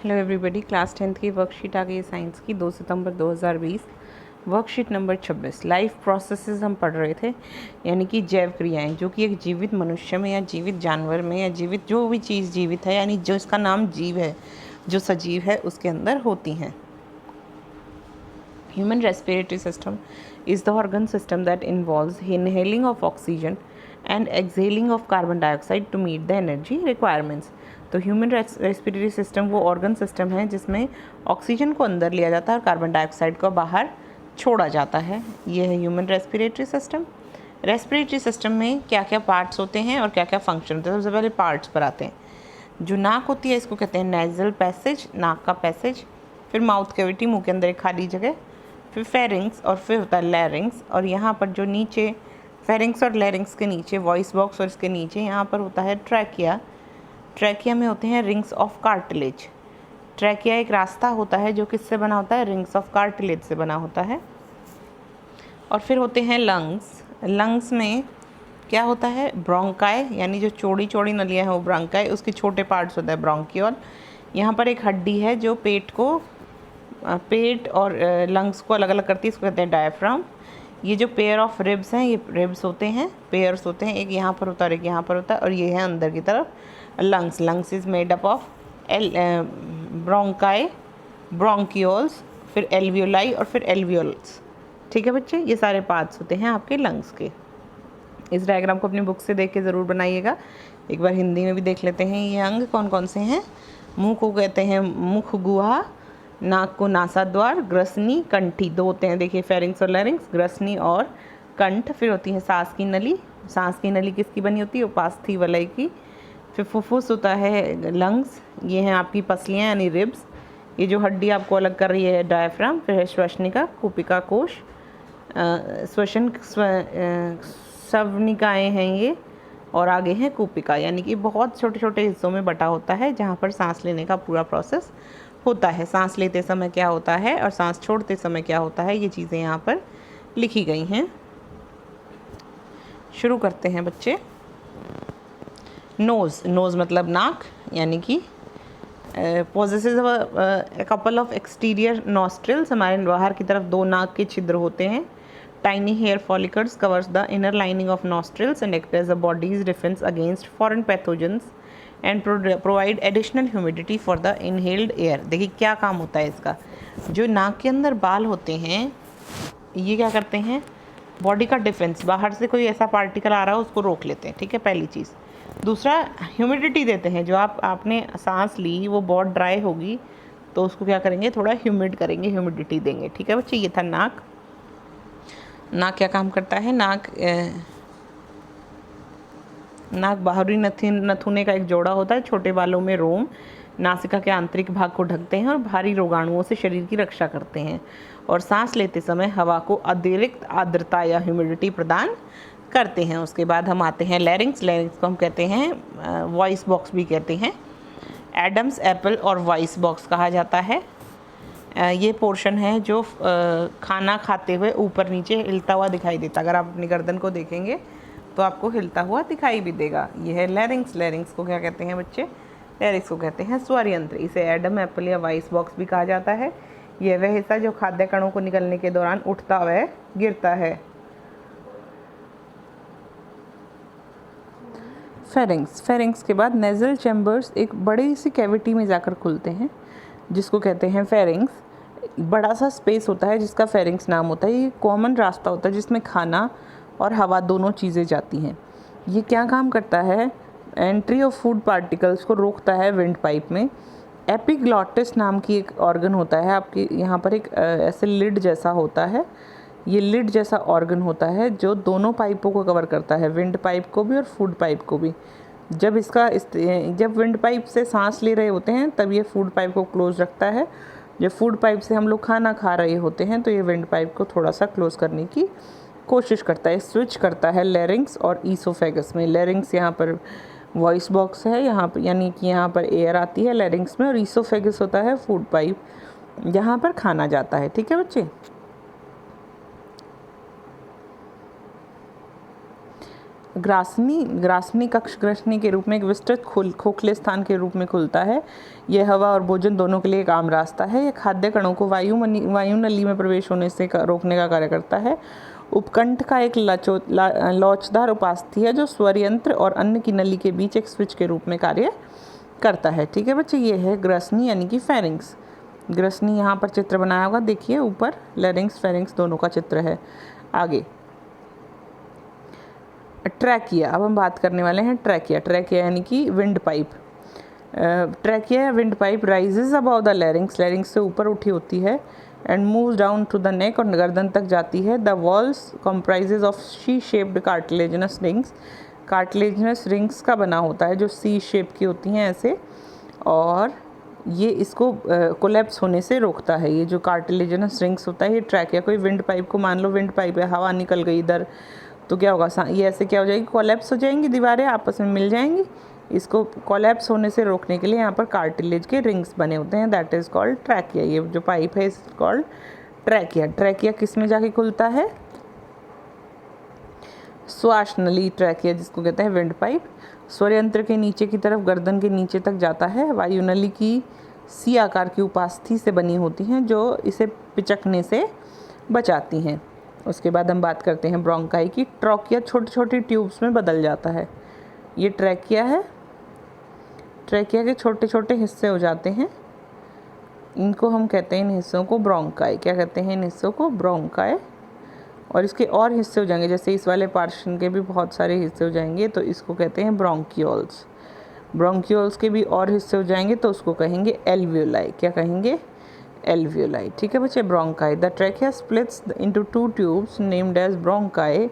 Hello everybody, class 10th की worksheet आ गई है साइंस की 2 सितंबर 2020। वर्कशीट नंबर 26 लाइफ प्रोसेसेस हम पढ़ रहे थे, यानी कि जैव क्रियाएं जो कि एक जीवित मनुष्य में या जीवित जानवर में या जीवित जो भी चीज़ जीवित है, यानी जो इसका नाम जीव है, जो सजीव है, उसके अंदर होती हैं। Human respiratory system is the organ system that involves inhaling of oxygen and exhaling of carbon dioxide to meet the energy requirements. तो ह्यूमन रेस्पिरेटरी सिस्टम वो ऑर्गन सिस्टम है जिसमें ऑक्सीजन को अंदर लिया जाता है और कार्बन डाइऑक्साइड को बाहर छोड़ा जाता है। ये है human respiratory system. Respiratory system में क्या क्या पार्ट्स होते हैं और क्या क्या फंक्शन होते हैं। सबसे पहले पार्ट्स पर आते हैं। जो नाक होती है इसको कहते हैं नेजल पैसेज, नाक का पैसेज। फिर माउथ कैविटी, मुंह के अंदर एक खाली जगह। फिर फेरिंग्स और फिर होता है लैरिंग्स। और यहाँ पर जो नीचे फेरिंग्स और लैरिंग्स के नीचे वॉइस बॉक्स और इसके नीचे यहाँ पर होता है ट्रैकिया। ट्रैकिया में होते हैं रिंग्स ऑफ कार्टिलेज। ट्रैकिया एक रास्ता होता है जो किससे बना होता है, रिंग्स ऑफ कार्टिलेज से बना होता है। और फिर होते हैं लंग्स। लंग्स में क्या होता है, ब्रोंकाई, यानी जो चौड़ी चौड़ी नलियाँ हैं वो ब्रोंकाई, उसके छोटे पार्ट्स होता है ब्रोंकियोल। यहाँ पर एक हड्डी है जो पेट और लंग्स को अलग अलग करती है, इसको कहते हैं डायफ्राम। ये जो पेयर ऑफ रिब्स हैं, ये रिब्स होते हैं, पेयर्स होते हैं, एक यहाँ पर होता है और एक यहाँ पर होता है। और ये है अंदर की तरफ lungs. Lungs is made up of bronchi, bronchioles, फिर एल्वियोलाई और फिर एल्वियोल्स। ठीक है बच्चे, ये सारे पार्ट्स होते हैं आपके लंग्स के। इस डायग्राम को अपनी बुक से देख के ज़रूर बनाइएगा। एक बार हिंदी में भी देख लेते हैं। ये अंग कौन कौन से हैं। मुंह को कहते हैं मुख गुहा, नाक को नासाद्वार, ग्रसनी, कंठी, दो होते हैं देखिए, फेरिंग्स और लैरिंग्स, ग्रसनी और कंठ। फिर होती है सांस की नली। सांस की नली किसकी बनी होती है, उपास्थि वलय की। फिर फुफ्फुस होता है लंग्स। ये हैं आपकी पसलियाँ यानी रिब्स। ये जो हड्डी आपको अलग कर रही है डायफ्राम। फिर है श्वसनिका, कूपिका कोश, श्वसन स्वनिकाएँ हैं ये। और आगे हैं कूपिका, यानी कि बहुत छोटे छोटे हिस्सों में बटा होता है जहाँ पर सांस लेने का पूरा प्रोसेस होता है। सांस लेते समय क्या होता है और सांस छोड़ते समय क्या होता है, ये चीज़ें यहाँ पर लिखी गई हैं। शुरू करते हैं बच्चे। नोज़, नोज़ मतलब नाक, यानी कि possesses a couple of exterior nostrils, हमारे बाहर की तरफ दो नाक के छिद्र होते हैं। Tiny hair follicles covers the inner lining of nostrils and act as a body's defence against foreign pathogens and provide additional humidity for the inhaled air. देखिए क्या काम होता है इसका। जो नाक के अंदर बाल होते हैं ये क्या करते हैं, बॉडी का डिफेंस, बाहर से कोई ऐसा पार्टिकल आ रहा है उसको रोक लेते हैं। ठीक है, पहली चीज़। दूसरा, ह्यूमिडिटी देते हैं। जो आपने सांस ली वो बहुत ड्राई होगी तो उसको क्या करेंगे, थोड़ा ह्यूमिड करेंगे, ह्यूमिडिटी देंगे। ठीक है बच्चे, ये था नाक। नाक क्या काम करता है, नाक बाहरी नथुने का एक जोड़ा होता है। छोटे बालों में रोम नासिका के आंतरिक भाग को ढकते हैं और भारी रोगाणुओं से शरीर की रक्षा करते हैं। और सांस लेते समय हवा को अतिरिक्त आर्द्रता या ह्यूमिडिटी प्रदान करते हैं। उसके बाद हम आते हैं लैरिंग्स। लैरिंग्स को हम कहते हैं वॉइस बॉक्स भी कहते हैं। एडम्स एप्पल और वॉइस बॉक्स कहा जाता है। ये पोर्शन है जो खाना खाते हुए ऊपर नीचे हिलता हुआ दिखाई देता। अगर आप अपनी गर्दन को देखेंगे तो आपको हिलता हुआ दिखाई भी देगा। ये है लैरिंग्स। लैरिंग्स को क्या कहते हैं बच्चे, लैरिंग्स को कहते हैं स्वर यंत्र। इसे एडम एप्पल या वॉइस बॉक्स भी कहा जाता है। यह वह हिस्सा जो खाद्य कणों को निकलने के दौरान उठता व गिरता है। फेरिंग्स। फेरिंग्स के बाद नेजल चैम्बर्स एक बड़ी सी कैविटी में जाकर खुलते हैं जिसको कहते हैं फेरिंग्स। बड़ा सा स्पेस होता है जिसका फेरिंग्स नाम होता है। ये कॉमन रास्ता होता है जिसमें खाना और हवा दोनों चीज़ें जाती हैं। ये क्या काम करता है, एंट्री ऑफ फूड पार्टिकल्स को रोकता है विंड पाइप में। एपिग्लॉटिस नाम की एक ऑर्गन होता है आपकी, यहाँ पर एक ऐसे लिड जैसा होता है। ये लिड जैसा ऑर्गन होता है जो दोनों पाइपों को कवर करता है, विंड पाइप को भी और फूड पाइप को भी। जब विंड पाइप से सांस ले रहे होते हैं तब ये फूड पाइप को क्लोज रखता है। जब फूड पाइप से हम लोग खाना खा रहे होते हैं तो ये विंड पाइप को थोड़ा सा क्लोज करने की कोशिश करता है। स्विच करता है लैरिंग्स और ईसोफेगस में। लैरिंग्स यहाँ पर वॉइस बॉक्स है, यहाँ पर यानी कि यहाँ पर एयर आती है लैरिंग्स में, और ईसोफेगस होता है फूड पाइप जहाँ पर खाना जाता है। ठीक है बच्चे। ग्रासनी कक्ष ग्रसनी के रूप में एक विस्तृत खोखले स्थान के रूप में खुलता है। यह हवा और भोजन दोनों के लिए एक आम रास्ता है। यह खाद्य कणों को वायु नली में प्रवेश होने से रोकने का कार्य करता है। उपकंठ का एक लोचदार उपास्थि है जो स्वर यंत्र और अन्न की नली के बीच एक स्विच के रूप में कार्य करता है। ठीक है बच्चे, ये है ग्रसनी यानी कि फेरिंग्स। ग्रसनी यहाँ पर चित्र बनाया होगा, देखिए ऊपर लेरिंग्स फेरिंग्स दोनों का चित्र है। आगे ट्रैकिया, अब हम बात करने वाले हैं ट्रैकिया। ट्रैकिया यानी कि विंड पाइप। ट्रैकिया या windpipe rises above the larynx, larynx से ऊपर उठी होती है, and moves down to the neck, और गर्दन तक जाती है। The walls comprises of C shaped cartilaginous rings, cartilaginous rings का बना होता है जो सी शेप की होती हैं ऐसे, और ये इसको कोलैप्स होने से रोकता है। ये जो कार्टिलेजिनस रिंग्स होता है ये ट्रैकिया। कोई विंड पाइप को, मान लो विंड पाइप है, हवा निकल गई इधर, तो क्या होगा, ये ऐसे क्या हो जाएगी, कोलैप्स हो जाएंगी, दीवारें आपस में मिल जाएंगी। इसको कोलैप्स होने से रोकने के लिए यहाँ पर कार्टिलेज के रिंग्स बने होते हैं, दैट इज़ कॉल्ड ट्रैकिया। ये जो पाइप है इज कॉल्ड ट्रैकिया। ट्रैकिया किस में जाके खुलता है, श्वास नली ट्रैकिया जिसको कहते हैं विंड पाइप। स्वर यंत्र के नीचे की तरफ गर्दन के नीचे तक जाता है। वायु नली की सी आकार की उपास्थि से बनी होती हैं जो इसे पिचकने से बचाती हैं। उसके बाद हम बात करते हैं ब्रोंकाई की। ट्रॉकिया छोटी छोटी ट्यूब्स में बदल जाता है। ये ट्रैकिया है, ट्रैकिया के छोटे छोटे हिस्से हो जाते हैं, इनको हम कहते हैं इन हिस्सों को ब्रोंकाई। क्या कहते हैं इन हिस्सों को, ब्रोंकाई। और इसके और हिस्से हो जाएंगे, जैसे इस वाले पार्शन के भी बहुत सारे हिस्से हो जाएंगे तो इसको कहते हैं ब्रोंकियोल्स। ब्रोंकियोल्स के भी और हिस्से हो जाएंगे तो उसको कहेंगे एल्वियोलाई। क्या कहेंगे, एल्वियोलाई। ठीक है बच्चे, bronchi. The trachea splits into 2 tubes named as bronchi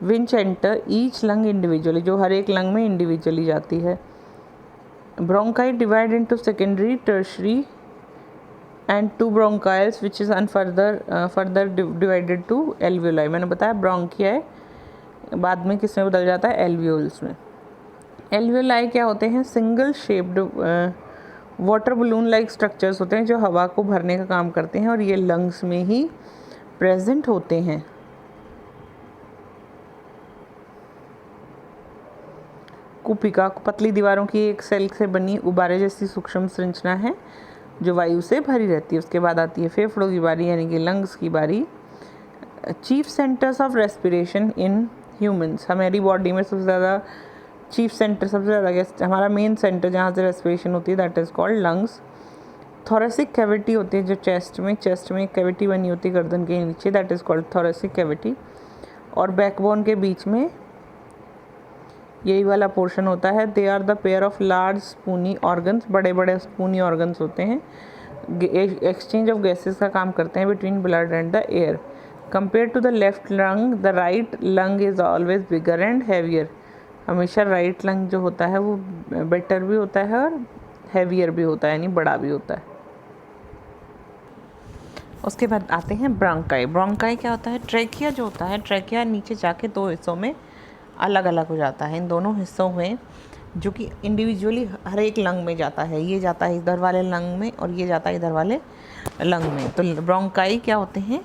which enter each lung individually, जो हर एक लंग में इंडिविजुअली जाती है। Bronchi divide into secondary, tertiary and 2 bronchioles which is further divided to alveoli. मैंने बताया ब्रोंकिया बाद में किस में बदल जाता है, एल्वियोल्स में। एल्वियोलाई क्या होते हैं, single shaped water balloon like structures होते हैं जो हवा को भरने का काम करते हैं, और ये लंग्स में ही प्रेजेंट होते हैं। कुपिका पतली दीवारों की एक सेल से बनी उबारे जैसी सूक्ष्म संरचना है जो वायु से भरी रहती है। उसके बाद आती है फेफड़ों की बारी यानी कि लंग्स की बारी। Chief centres of respiration in humans, हमारी बॉडी में सबसे ज़्यादा चीफ सेंटर, सबसे ज़्यादा हमारा मेन सेंटर जहाँ से रेस्पिरेशन होती है that is called lungs. Thoracic cavity होती है जो चेस्ट में एक कैविटी बनी होती है गर्दन के नीचे, that is called thoracic cavity. और बैकबोन के बीच में यही वाला पोर्शन होता है। They are the pair of large spongy organs, बड़े बड़े स्पूनी ऑर्गन्स होते हैं, एक्सचेंज ऑफ गैसेस का काम करते हैं between blood and the air. Compare to the left lung, the right lung is always bigger and heavier. हमेशा राइट लंग जो होता है वो बेटर भी होता है और हैवियर भी होता है, यानी बड़ा भी होता है। उसके बाद आते हैं ब्रोंकाई। ब्रोंकाई क्या होता है, ट्रैकिया जो होता है, ट्रैकिया नीचे जाके 2 हिस्सों में अलग अलग हो जाता है। इन दोनों हिस्सों में जो कि इंडिविजुअली हर एक लंग में जाता है, ये जाता है इधर वाले लंग में और ये जाता है इधर वाले लंग में। तो ब्रोंकाई क्या होते हैं,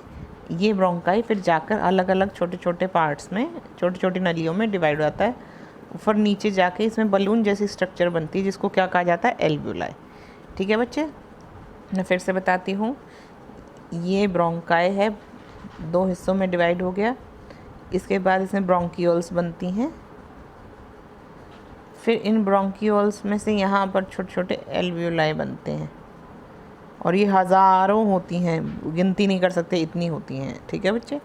ये ब्रोंकाई फिर जाकर अलग अलग छोटे छोटे पार्ट्स में, छोटी छोटी नलियों में डिवाइड हो जाता है। फिर नीचे जाके इसमें बलून जैसी स्ट्रक्चर बनती है जिसको क्या कहा जाता है, एल्वियोलाई। ठीक है बच्चे, मैं फिर से बताती हूँ। ये ब्रोंकाई है, 2 हिस्सों में डिवाइड हो गया। इसके बाद इसमें ब्रोंकियोल्स बनती हैं। फिर इन ब्रोंकियोल्स में से यहाँ पर छोटे छोटे एल्वियोलाई बनते हैं, और ये हज़ारों होती हैं, गिनती नहीं कर सकते, इतनी होती हैं। ठीक है बच्चे,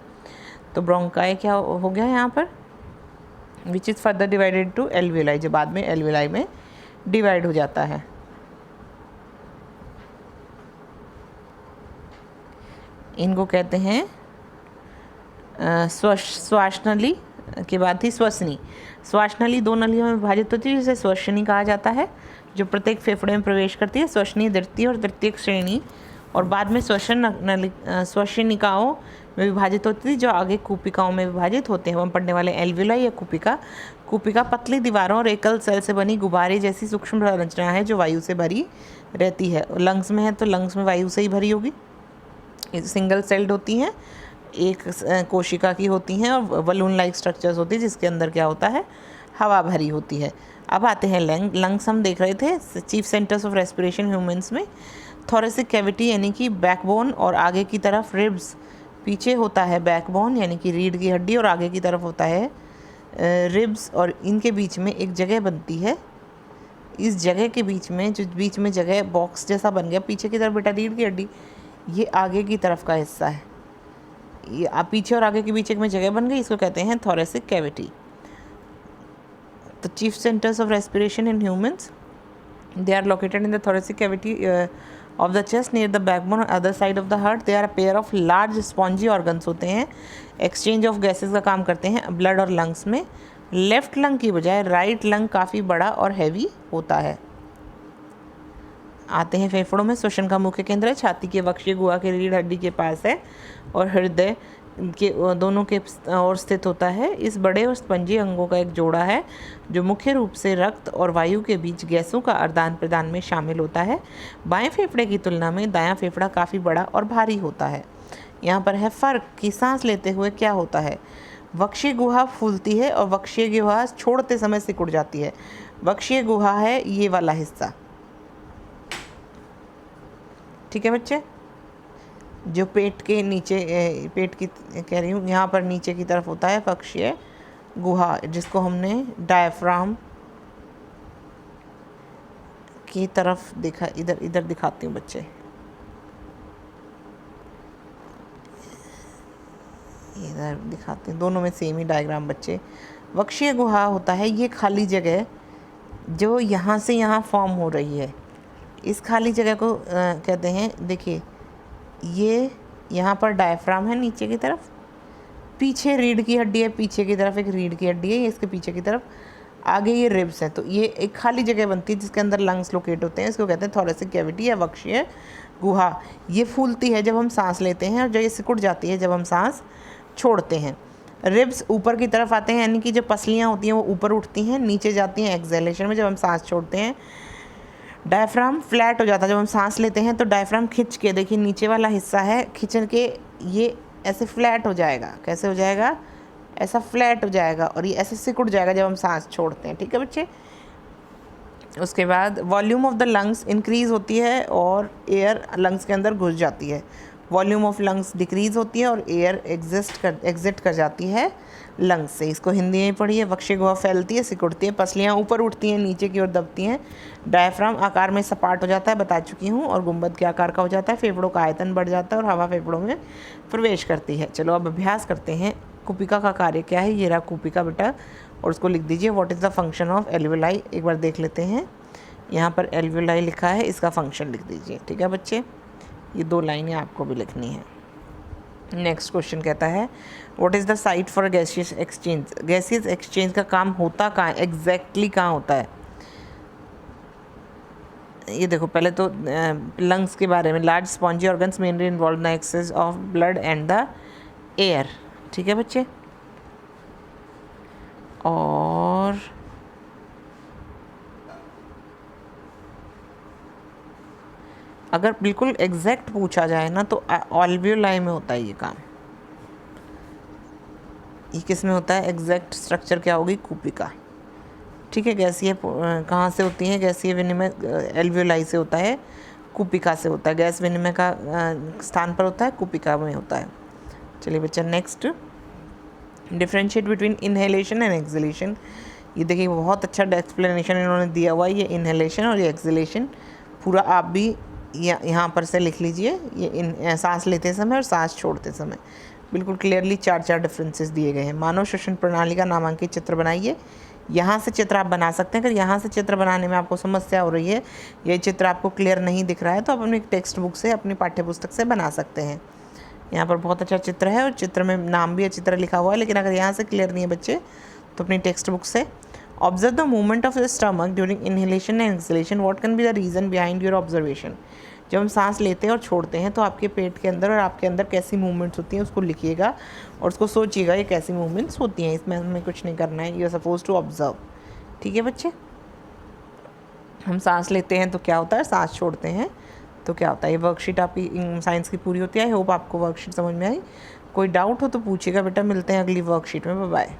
तो ब्रोंकाई क्या हो गया यहाँ पर, which is further divided to alveoli, जो बाद में एल्वियोलाई में डिवाइड हो जाता है। इनको कहते हैं श्वासनली के बाद थी श्वसनी। श्वासनली 2 नलियों में विभाजित होती है जिसे श्वसनी कहा जाता है, जो प्रत्येक फेफड़े में प्रवेश करती है। श्वसनी द्वितीय और तृतीय श्रेणी, और बाद में श्वसनिकाओं में विभाजित होती थी जो आगे कूपिकाओं में विभाजित होते हैं। हम पढ़ने वाले एल्वियोलाई या कूपिका। कूपिका पतली दीवारों और एकल सेल से बनी गुब्बारे जैसी सूक्ष्म संरचना है जो वायु से भरी रहती है। लंग्स में है तो लंग्स में वायु से ही भरी होगी, सिंगल सेल्ड होती हैं। एक कोशिका की होती हैं और बलून लाइक स्ट्रक्चर्स होती है जिसके अंदर क्या होता है, हवा भरी होती है। अब आते हैं लंग्स हम देख रहे थे, chief centres of respiration humans में। थोरेसिक कैविटी यानी कि बैकबोन और आगे की तरफ रिब्स, पीछे होता है बैकबोन यानी कि रीढ़ की हड्डी और आगे की तरफ होता है रिब्स, और इनके बीच में एक जगह बनती है। इस जगह के बीच में जो बीच में जगह बॉक्स जैसा बन गया, पीछे की तरफ बेटा रीढ़ की हड्डी, ये आगे की तरफ का हिस्सा है। ये पीछे और आगे के बीच में जगह बन गई, इसको कहते हैं thoracic cavity. The chief centers of respiration in humans, they are located in the thoracic cavity of the chest near the backbone on other side of the heart. They are a pair of large spongy organs होते हैं, exchange of gases का काम करते हैं blood और lungs में। Left lung की बजाय राइट लंग काफ़ी बड़ा और हैवी होता है। आते हैं फेफड़ों में। श्वसन का मुख्य केंद्र है, छाती के वक्षीय गुहा के रीढ़ हड्डी के पास है और हृदय के दोनों के ओर स्थित होता है। इस बड़े और स्पंजी अंगों का एक जोड़ा है जो मुख्य रूप से रक्त और वायु के बीच गैसों का आदान प्रदान में शामिल होता है। बाएं फेफड़े की तुलना में दायां फेफड़ा काफ़ी बड़ा और भारी होता है। यहाँ पर है फ़र्क कि सांस लेते हुए क्या होता है। वक्षीय गुहा फूलती है और वक्षीय गुहा छोड़ते समय सिकुड़ जाती है। वक्षीय गुहा है ये वाला हिस्सा, ठीक है बच्चे, जो पेट के नीचे, पेट की कह रही हूँ, यहाँ पर नीचे की तरफ होता है वक्षीय गुहा, जिसको हमने डायफ्राम की तरफ देखा। इधर दिखाती हूँ बच्चे, इधर दिखाते हैं, दोनों में सेम ही डायग्राम बच्चे। वक्षीय गुहा होता है ये खाली जगह जो यहाँ से यहाँ फॉर्म हो रही है। इस खाली जगह को कहते हैं, देखिए ये यहाँ पर डायफ्राम है नीचे की तरफ, पीछे रीढ़ की हड्डी है, पीछे की तरफ एक रीढ़ की हड्डी है, इसके पीछे की तरफ आगे ये रिब्स है। तो ये एक खाली जगह बनती है जिसके अंदर लंग्स लोकेट होते हैं। इसको कहते हैं थोरेसिक कैविटी या वक्षीय गुहा। ये फूलती है जब हम सांस लेते हैं और जो ये सिकुड़ जाती है जब हम सांस छोड़ते हैं। रिब्स ऊपर की तरफ आते हैं, यानी कि जो पसलियाँ होती हैं वो ऊपर उठती हैं, नीचे जाती हैं एक्सहेलेशन में जब हम सांस छोड़ते हैं। डायफ्राम फ्लैट हो जाता है जब हम सांस लेते हैं, तो डायफ्राम खिंच के, देखिए नीचे वाला हिस्सा है, खिंच के ये ऐसे फ्लैट हो जाएगा। कैसे हो जाएगा? ऐसा फ्लैट हो जाएगा और ये ऐसे सिकुड़ जाएगा जब हम सांस छोड़ते हैं, ठीक है बच्चे। उसके बाद volume of the lungs increase होती है और एयर लंग्स के अंदर घुस जाती है। वॉल्यूम ऑफ लंग्स डिक्रीज़ होती है और एयर एग्जिट कर जाती है लंग्स से। इसको हिंदी में पढ़िए। वक्षीय गुहा फैलती है, सिकुड़ती है, पसलियाँ ऊपर उठती हैं, नीचे की ओर दबती हैं। डायफ्राम आकार में सपाट हो जाता है, बता चुकी हूँ, और गुंबद के आकार का हो जाता है। फेफड़ों का आयतन बढ़ जाता है और हवा फेफड़ों में प्रवेश करती है। चलो अब अभ्यास करते हैं। कुपिका का कार्य क्या है? ये रहा कुपिका बेटा, और उसको लिख दीजिए। What is the function of alveoli? एक बार देख लेते हैं। यहाँ पर एल्वियोलाई लिखा है, इसका फंक्शन लिख दीजिए, ठीक है बच्चे। ये 2 लाइनें आपको भी लिखनी है। नेक्स्ट क्वेश्चन कहता है what is the site for gaseous exchange? Gaseous exchange का काम होता कहाँ है, एग्जैक्टली कहाँ होता है? ये देखो, पहले तो लंग्स के बारे में। Large spongy organs mainly involve in excess of blood and the air, ठीक है बच्चे। और अगर बिल्कुल एग्जैक्ट पूछा जाए ना तो एल्वियोलाई में होता है ये काम। ये किस में होता है? एग्जैक्ट स्ट्रक्चर क्या होगी? कुपिका, ठीक है। गैसीय कहाँ से होती है? गैसीय विनिमय एल्वियोलाई से होता है, कुपिका से होता है। गैस विनिमय का स्थान पर होता है, कुपिका में होता है। चलिए बच्चा next, differentiate between inhalation and exhalation. ये देखिए बहुत अच्छा एक्सप्लेनेशन इन्होंने दिया हुआ है। ये इनहेलेशन और ये एक्सहेलेशन पूरा आप भी यहाँ पर से लिख लीजिए। ये सांस लेते समय और सांस छोड़ते समय बिल्कुल क्लियरली 4 डिफरेंसेस दिए गए हैं। मानव श्वसन प्रणाली का नामांकित चित्र बनाइए। यहाँ से चित्र आप बना सकते हैं। अगर यहाँ से चित्र बनाने में आपको समस्या हो रही है, ये चित्र आपको क्लियर नहीं दिख रहा है, तो आप अपनी टेक्स्ट बुक से, अपनी पाठ्यपुस्तक से बना सकते हैं। यहाँ पर बहुत अच्छा चित्र है और चित्र में नाम भी अच्छी तरह लिखा हुआ है, लेकिन अगर यहाँ से क्लियर नहीं है बच्चे तो अपनी टेक्स्ट बुक से। Observe the movement of the stomach during inhalation and exhalation. What can be the reason behind your observation? जब हम सांस लेते हैं और छोड़ते हैं तो आपके पेट के अंदर और आपके अंदर कैसी मूवमेंट्स होती हैं उसको लिखिएगा और उसको सोचिएगा ये कैसी मूवमेंट्स होती हैं। इसमें हमें कुछ नहीं करना है, you are suppose to observe, ठीक है बच्चे। हम सांस लेते हैं तो क्या होता है, सांस छोड़ते हैं तो क्या होता है। ये वर्कशीट आपकी साइंस की पूरी होती है। आई होप आपको वर्कशीट समझ में आई। कोई डाउट हो तो पूछिएगा बेटा, मिलते हैं अगली वर्कशीट में, बाय बाय।